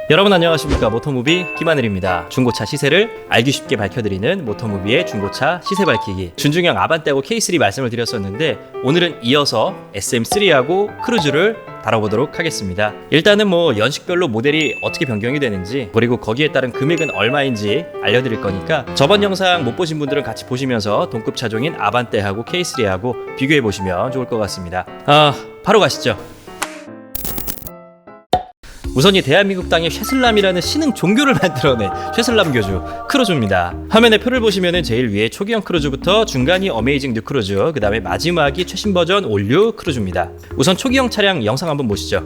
여러분 안녕하십니까. 모터무비 김하늘입니다. 중고차 시세를 알기 쉽게 밝혀드리는 모터무비의 중고차 시세 밝히기. 준중형 아반떼하고 K3 말씀을 드렸었는데 오늘은 이어서 SM3하고 크루즈를 다뤄보도록 하겠습니다. 일단은 연식별로 모델이 어떻게 변경이 되는지, 그리고 거기에 따른 금액은 얼마인지 알려드릴 거니까 저번 영상 못 보신 분들은 같이 보시면서 동급 차종인 아반떼하고 K3하고 비교해 보시면 좋을 것 같습니다. 바로 가시죠. 우선 이 대한민국 땅에 쉐슬람이라는 신흥 종교를 만들어낸 쉐슬람 교주 크루즈입니다. 화면에 표를 보시면은 제일 위에 초기형 크루즈부터 중간이 어메이징 뉴 크루즈, 그 다음에 마지막이 최신 버전 올류 크루즈입니다. 우선 초기형 차량 영상 한번 보시죠.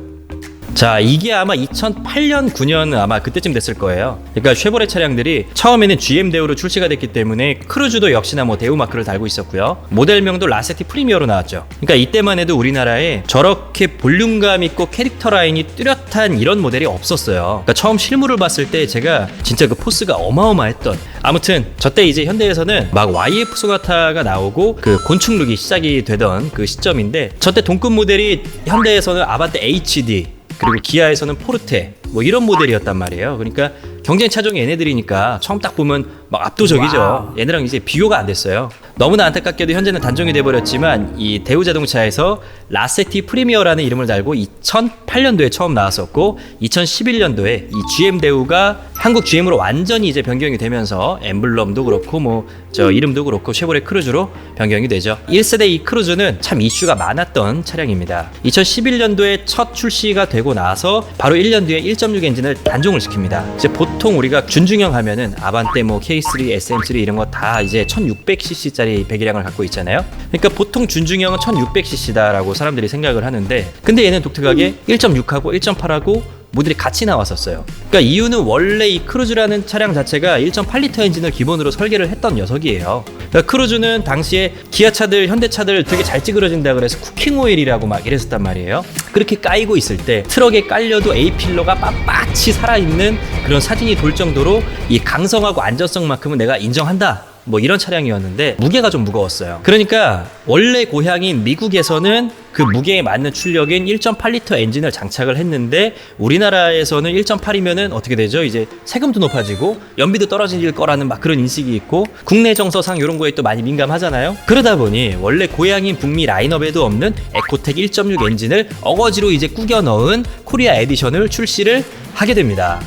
자, 이게 아마 2008년, 9년 아마 그때쯤 됐을 거예요. 그러니까 쉐보레 차량들이 처음에는 GM 대우로 출시가 됐기 때문에 크루즈도 역시나 대우 마크를 달고 있었고요. 모델명도 라세티 프리미어로 나왔죠. 그러니까 이때만 해도 우리나라에 저렇게 볼륨감 있고 캐릭터 라인이 뚜렷한 이런 모델이 없었어요. 그러니까 처음 실물을 봤을 때 제가 진짜 그 포스가 어마어마했던, 아무튼 저때 이제 현대에서는 막 YF 소나타가 나오고 그 곤충룩이 시작이 되던 그 시점인데, 저때 동급 모델이 현대에서는 아반떼 HD, 그리고 기아에서는 포르테 이런 모델이었단 말이에요. 그러니까 경쟁 차종이 얘네들이니까 처음 딱 보면 막 압도적이죠. 와우. 얘네랑 이제 비교가 안 됐어요. 너무나 안타깝게도 현재는 단종이 돼버렸지만 이 대우 자동차에서 라세티 프리미어라는 이름을 달고 2008년도에 처음 나왔었고, 2011년도에 이 GM 대우가 한국 GM으로 완전히 이제 변경이 되면서 엠블럼도 그렇고 이름도 그렇고 쉐보레 크루즈로 변경이 되죠. 1세대 이 크루즈는 참 이슈가 많았던 차량입니다. 2011년도에 첫 출시가 되고 나서 바로 1년 뒤에 1.6 엔진을 단종을 시킵니다. 이제 보통 우리가 준중형 하면은 아반떼 K3, SM3 이런 거 다 이제 1600cc짜리 배기량을 갖고 있잖아요. 그러니까 보통 준중형은 1600cc다라고 사람들이 생각을 하는데, 근데 얘는 독특하게 1.6하고 1.8하고 모델이 같이 나왔었어요. 그러니까 이유는 원래 이 크루즈라는 차량 자체가 1.8L 엔진을 기본으로 설계를 했던 녀석이에요. 그러니까 크루즈는 당시에 기아차들, 현대차들 되게 잘 찌그러진다 그래서 쿠킹 오일이라고 막 이랬었단 말이에요. 그렇게 까이고 있을 때 트럭에 깔려도 A필러가 빳빳이 살아있는 그런 사진이 돌 정도로 이 강성하고 안전성만큼은 내가 인정한다, 이런 차량이었는데 무게가 좀 무거웠어요. 그러니까 원래 고향인 미국에서는 그 무게에 맞는 출력인 1.8L 엔진을 장착을 했는데, 우리나라에서는 1.8이면은 어떻게 되죠? 이제 세금도 높아지고 연비도 떨어질 거라는 막 그런 인식이 있고, 국내 정서상 이런 거에 또 많이 민감하잖아요. 그러다 보니 원래 고향인 북미 라인업에도 없는 에코텍 1.6 엔진을 어거지로 이제 꾸겨 넣은 코리아 에디션을 출시를 하게 됩니다.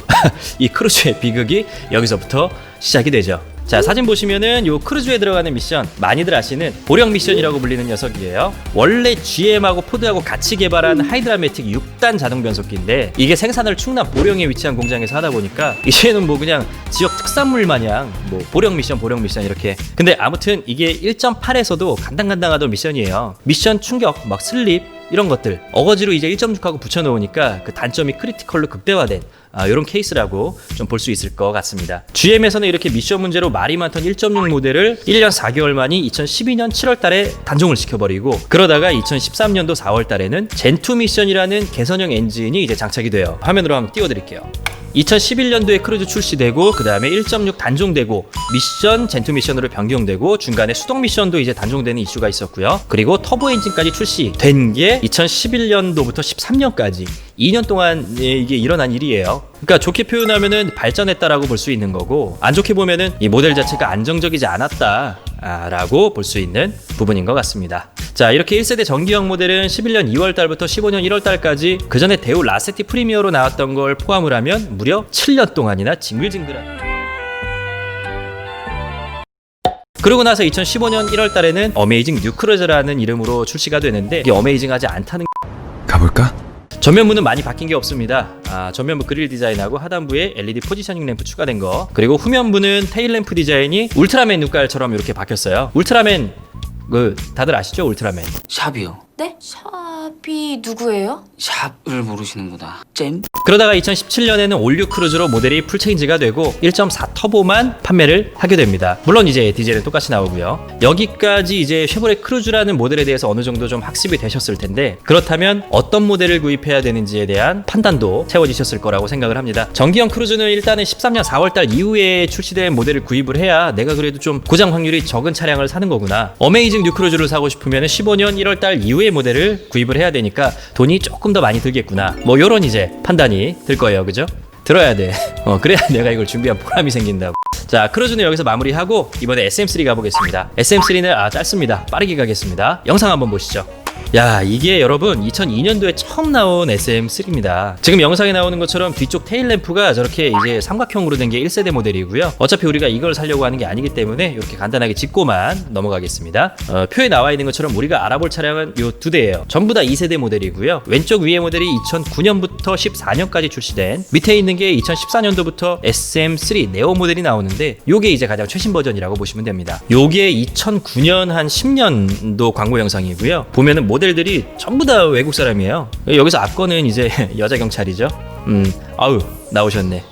이 크루즈의 비극이 여기서부터 시작이 되죠. 자, 사진 보시면은 요 크루즈에 들어가는 미션, 많이들 아시는 보령 미션이라고 불리는 녀석이에요. 원래 GM하고 포드하고 같이 개발한 하이드라매틱 6단 자동 변속기인데, 이게 생산을 충남 보령에 위치한 공장에서 하다 보니까 이제는 그냥 지역 특산물 마냥 보령 미션 이렇게. 근데 아무튼 이게 1.8에서도 간당간당하던 미션이에요. 미션 충격, 슬립 이런 것들 어거지로 이제 1.6하고 붙여놓으니까 그 단점이 크리티컬로 극대화된 이런 케이스라고 좀 볼 수 있을 것 같습니다. GM에서는 이렇게 미션 문제로 말이 많던 1.6 모델을 1년 4개월 만이 2012년 7월 달에 단종을 시켜버리고, 그러다가 2013년도 4월 달에는 젠2 미션이라는 개선형 엔진이 이제 장착이 돼요. 화면으로 한번 띄워드릴게요. 2011년도에 크루즈 출시되고, 그 다음에 1.6 단종되고, 미션 젠2 미션으로 변경되고, 중간에 수동 미션도 이제 단종되는 이슈가 있었고요. 그리고 터보 엔진까지 출시된 게 2011년도부터 13년까지 2년 동안 이게 일어난 일이에요. 그러니까 좋게 표현하면은 발전했다라고 볼 수 있는 거고, 안 좋게 보면은 이 모델 자체가 안정적이지 않았다라고 볼 수 있는 부분인 것 같습니다. 자, 이렇게 1세대 전기형 모델은 11년 2월 달부터 15년 1월 달까지 그 전에 대우 라세티 프리미어로 나왔던 걸 포함을 하면 무려 7년 동안이나 징글징글한. 그러고 나서 2015년 1월 달에는 어메이징 뉴 크루즈라는 이름으로 출시가 되는데, 이게 어메이징하지 않다는. 가볼까? 전면부는 많이 바뀐 게 없습니다. 전면부 그릴 디자인하고 하단부에 LED 포지셔닝 램프 추가된 거, 그리고 후면부는 테일 램프 디자인이 울트라맨 눈깔처럼 이렇게 바뀌었어요. 울트라맨 다들 아시죠? 울트라맨. 샵이요. 네? 샵이 누구예요? 샵을 모르시는구나. 잼? 그러다가 2017년에는 올류 크루즈로 모델이 풀체인지가 되고 1.4 터보만 판매를 하게 됩니다. 물론 이제 디젤은 똑같이 나오고요. 여기까지 이제 쉐보레 크루즈라는 모델에 대해서 어느 정도 좀 학습이 되셨을 텐데, 그렇다면 어떤 모델을 구입해야 되는지에 대한 판단도 채워지셨을 거라고 생각을 합니다. 전기형 크루즈는 일단은 13년 4월달 이후에 출시된 모델을 구입을 해야 내가 그래도 좀 고장 확률이 적은 차량을 사는 거구나. 어메이징 뉴 크루즈를 사고 싶으면 15년 1월달 이후의 모델을 구입을 해야 되니까 돈이 조금 더 많이 들겠구나. 요런 이제 판단이 들 거예요. 그죠? 들어야 돼. 그래야 내가 이걸 준비한 보람이 생긴다고. 자, 크루즈는 여기서 마무리하고 이번에 SM3 가보겠습니다. SM3는 짧습니다. 빠르게 가겠습니다. 영상 한번 보시죠. 야, 이게 여러분 2002년도에 처음 나온 SM3입니다. 지금 영상에 나오는 것처럼 뒤쪽 테일 램프가 저렇게 이제 삼각형으로 된 게 1세대 모델이고요. 어차피 우리가 이걸 살려고 하는 게 아니기 때문에 이렇게 간단하게 짚고만 넘어가겠습니다. 표에 나와 있는 것처럼 우리가 알아볼 차량은 요 두 대예요. 전부 다 2세대 모델이고요. 왼쪽 위에 모델이 2009년부터 14년까지 출시된, 밑에 있는 게 2014년도부터 SM3 네오 모델이 나오는데 요게 이제 가장 최신 버전이라고 보시면 됩니다. 요게 2009년 한 10년도 광고 영상이고요. 보면은 모델들이 전부 다 외국 사람이에요. 여기서 앞거는 이제 여자 경찰이죠. 아우 나오셨네.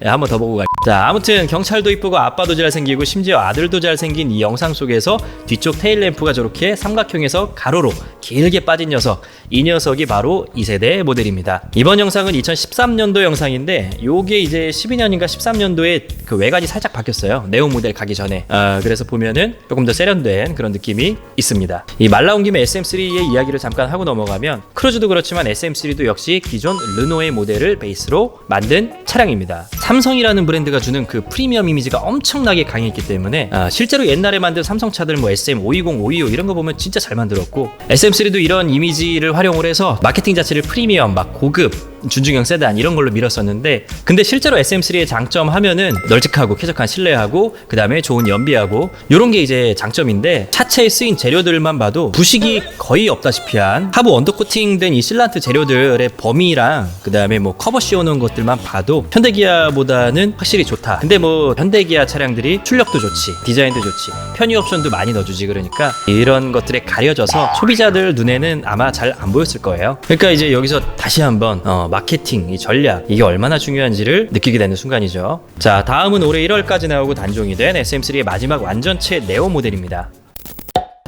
한번 더 보고 가. 자, 아무튼 경찰도 이쁘고 아빠도 잘생기고 심지어 아들도 잘생긴 이 영상 속에서 뒤쪽 테일 램프가 저렇게 삼각형에서 가로로 길게 빠진 녀석, 이 녀석이 바로 2세대 모델입니다. 이번 영상은 2013년도 영상인데 요게 이제 12년인가 13년도에 그 외관이 살짝 바뀌었어요. 네오 모델 가기 전에. 그래서 보면은 조금 더 세련된 그런 느낌이 있습니다. 이 말 나온 김에 SM3의 이야기를 잠깐 하고 넘어가면, 크루즈도 그렇지만 SM3도 역시 기존 르노의 모델을 베이스로 만든 차량입니다. 삼성이라는 브랜드가 주는 그 프리미엄 이미지가 엄청나게 강했기 때문에 실제로 옛날에 만든 삼성차들 뭐 SM520, 525 이런 거 보면 진짜 잘 만들었고, SM3도 이런 이미지를 활용을 해서 마케팅 자체를 프리미엄, 막 고급, 준중형 세단 이런 걸로 밀었었는데, 근데 실제로 SM3의 장점 하면은 널찍하고 쾌적한 실내하고 그 다음에 좋은 연비하고 요런 게 이제 장점인데, 차체에 쓰인 재료들만 봐도 부식이 거의 없다시피 한 하부 언더코팅된 이 실란트 재료들의 범위랑 그 다음에 뭐 커버 씌워놓은 것들만 봐도 현대기아보다는 확실히 좋다. 근데 뭐 현대기아 차량들이 출력도 좋지, 디자인도 좋지, 편의 옵션도 많이 넣어주지. 그러니까 이런 것들에 가려져서 소비자들 눈에는 아마 잘 안 보였을 거예요. 그러니까 이제 여기서 다시 한번 마케팅, 이 전략, 이게 얼마나 중요한지를 느끼게 되는 순간이죠. 자, 다음은 올해 1월까지 나오고 단종이 된 SM3의 마지막 완전체 네오 모델입니다.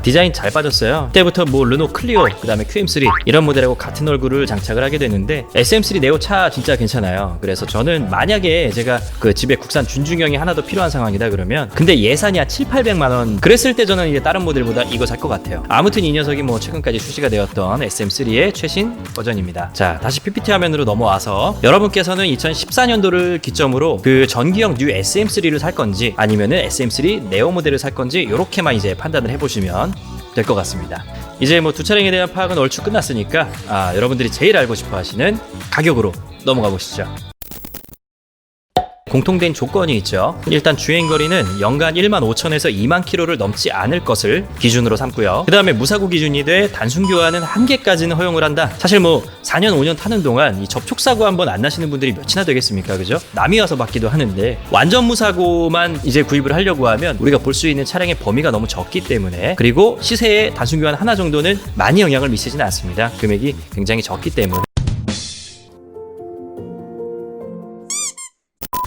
디자인 잘 빠졌어요. 그때부터 뭐 르노 클리오, 그 다음에 QM3 이런 모델하고 같은 얼굴을 장착을 하게 되는데, SM3 네오 차 진짜 괜찮아요. 그래서 저는 만약에 제가 그 집에 국산 준중형이 하나 더 필요한 상황이다 그러면, 근데 예산이 한 7,800만원 그랬을 때 저는 이제 다른 모델보다 이거 살 것 같아요. 아무튼 이 녀석이 뭐 최근까지 출시가 되었던 SM3의 최신 버전입니다. 자, 다시 PPT 화면으로 넘어와서 여러분께서는 2014년도를 기점으로 그 전기형 뉴 SM3를 살 건지 아니면은 SM3 네오 모델을 살 건지 요렇게만 이제 판단을 해보시면 될 것 같습니다. 이제 뭐 두 차량에 대한 파악은 얼추 끝났으니까 여러분들이 제일 알고 싶어 하시는 가격으로 넘어가 보시죠. 공통된 조건이 있죠. 일단 주행거리는 연간 15,000에서 2만 킬로를 넘지 않을 것을 기준으로 삼고요. 그 다음에 무사고 기준이 돼 단순 교환은 한 개까지는 허용을 한다. 사실 뭐 4년 5년 타는 동안 이 접촉사고 한번 안 나시는 분들이 몇이나 되겠습니까, 그죠? 남이 와서 받기도 하는데, 완전 무사고만 이제 구입을 하려고 하면 우리가 볼 수 있는 차량의 범위가 너무 적기 때문에, 그리고 시세에 단순 교환 하나 정도는 많이 영향을 미치지는 않습니다. 금액이 굉장히 적기 때문에.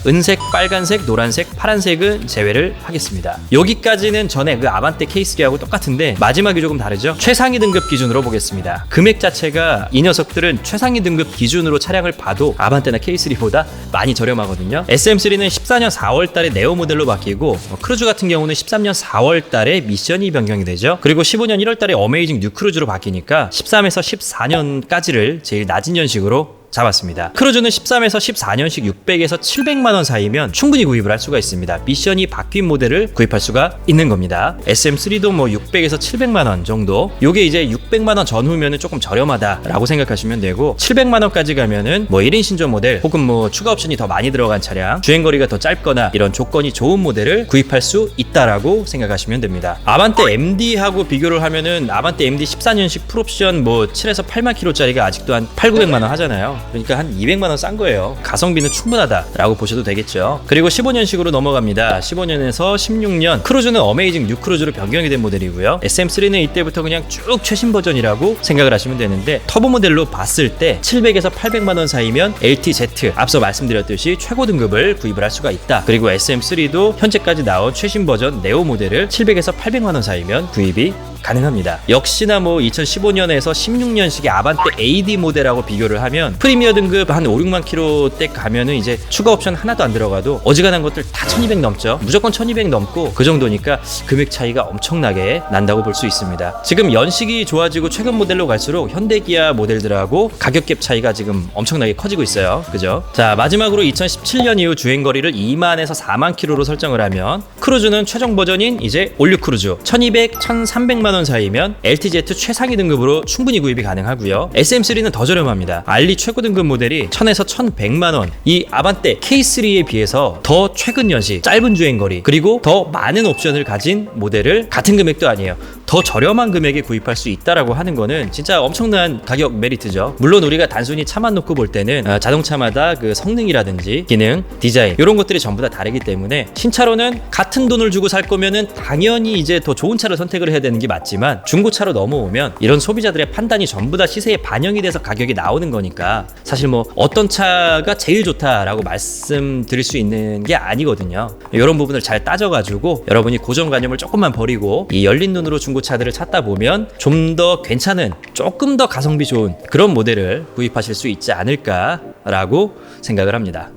은색, 빨간색, 노란색, 파란색은 제외를 하겠습니다. 여기까지는 전에 그 아반떼 K3하고 똑같은데 마지막이 조금 다르죠. 최상위 등급 기준으로 보겠습니다. 금액 자체가 이 녀석들은 최상위 등급 기준으로 차량을 봐도 아반떼나 K3보다 많이 저렴하거든요. SM3는 14년 4월 달에 네오 모델로 바뀌고, 크루즈 같은 경우는 13년 4월 달에 미션이 변경이 되죠. 그리고 15년 1월 달에 어메이징 뉴 크루즈로 바뀌니까 13에서 14년까지를 제일 낮은 연식으로 잡았습니다. 크루즈는 13에서 14년씩 600에서 700만원 사이면 충분히 구입을 할 수가 있습니다. 미션이 바뀐 모델을 구입할 수가 있는 겁니다. SM3도 뭐 600에서 700만원 정도, 요게 이제 600만원 전후면은 조금 저렴하다라고 생각하시면 되고, 700만원까지 가면은 뭐 1인 신조 모델 혹은 뭐 추가 옵션이 더 많이 들어간 차량, 주행거리가 더 짧거나 이런 조건이 좋은 모델을 구입할 수 있다라고 생각하시면 됩니다. 아반떼 MD하고 비교를 하면은 아반떼 MD 14년식 풀옵션 뭐 7에서 8만 킬로짜리가 아직도 한 8,900만원 하잖아요. 그러니까 한 200만원 싼 거예요. 가성비는 충분하다라고 보셔도 되겠죠. 그리고 15년식으로 넘어갑니다. 15년에서 16년 크루즈는 어메이징 뉴 크루즈로 변경이 된 모델이고요. SM3는 이때부터 그냥 쭉 최신 버전이라고 생각을 하시면 되는데, 터보 모델로 봤을 때 700에서 800만원 사이면 LTZ, 앞서 말씀드렸듯이 최고 등급을 구입을 할 수가 있다. 그리고 SM3도 현재까지 나온 최신 버전 네오 모델을 700에서 800만원 사이면 구입이 가능합니다. 역시나 뭐 2015년에서 16년식의 아반떼 AD 모델하고 비교를 하면 프리미어 등급 한 5, 6만 킬로대 가면은 이제 추가 옵션 하나도 안 들어가도 어지간한 것들 다 1200 넘죠. 무조건 1200 넘고 그 정도니까 금액 차이가 엄청나게 난다고 볼 수 있습니다. 지금 연식이 좋아지고 최근 모델로 갈수록 현대기아 모델들하고 가격 갭 차이가 지금 엄청나게 커지고 있어요. 그죠? 자, 마지막으로 2017년 이후 주행거리를 2만에서 4만 킬로로 설정을 하면 크루즈는 최종 버전인 이제 올류 크루즈 1200, 1300만 원 사이면 LTZ 최상위 등급으로 충분히 구입이 가능하고요. SM3는 더 저렴합니다. 알리 최고 등급 모델이 1000에서 1100만 원. 이 아반떼 K3에 비해서 더 최근 연식, 짧은 주행거리, 그리고 더 많은 옵션을 가진 모델을 같은 금액도 아니에요. 더 저렴한 금액에 구입할 수 있다라고 하는 거는 진짜 엄청난 가격 메리트죠. 물론 우리가 단순히 차만 놓고 볼 때는 자동차마다 그 성능이라든지 기능, 디자인 이런 것들이 전부 다 다르기 때문에 신차로는 같은 돈을 주고 살 거면은 당연히 이제 더 좋은 차를 선택을 해야 되는 게 맞지만 중고차로 넘어오면 이런 소비자들의 판단이 전부 다 시세에 반영이 돼서 가격이 나오는 거니까 사실 뭐 어떤 차가 제일 좋다라고 말씀드릴 수 있는 게 아니거든요. 이런 부분을 잘 따져가지고 여러분이 고정관념을 조금만 버리고 이 열린 눈으로 중고차들을 찾다 보면 좀 더 괜찮은 조금 더 가성비 좋은 그런 모델을 구입하실 수 있지 않을까라고 생각을 합니다.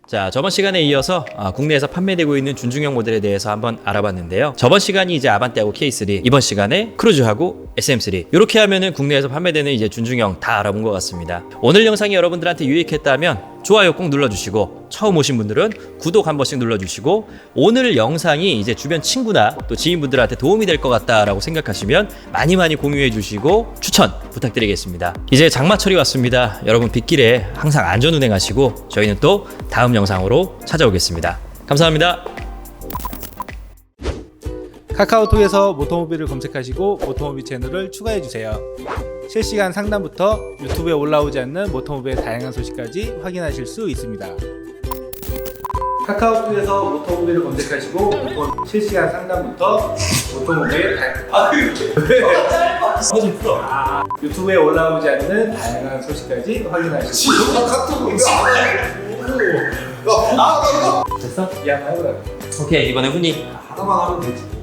자, 저번 시간에 이어서 국내에서 판매되고 있는 준중형 모델에 대해서 한번 알아봤는데요. 저번 시간이 이제 아반떼하고 K3, 이번 시간에 크루즈하고 SM3 이렇게 하면은 국내에서 판매되는 이제 준중형 다 알아본 것 같습니다. 오늘 영상이 여러분들한테 유익했다면 좋아요 꼭 눌러주시고 처음 오신 분들은 구독 한 번씩 눌러주시고 오늘 영상이 이제 주변 친구나 또 지인분들한테 도움이 될 것 같다라고 생각하시면 많이 공유해 주시고 추천 부탁드리겠습니다. 이제 장마철이 왔습니다. 여러분 빗길에 항상 안전운행하시고 저희는 또 다음 영상으로 찾아오겠습니다. 감사합니다. 카카오톡에서 모토모비를 검색하시고 모토모비 채널을 추가해주세요. 실시간 상담부터 유튜브에 올라오지 않는 모토모비의 다양한 소식까지 확인하실 수 있습니다. 카카오톡에서 모토모비를 검색하시고 실시간 상담부터 모토모비의 유튜브에 올라오지 않는 다양한 소식까지 확인하실 수 있습니다. 됐어? 야, 해보라. 오케이, 이번에 훈이 하나만 하면 되지.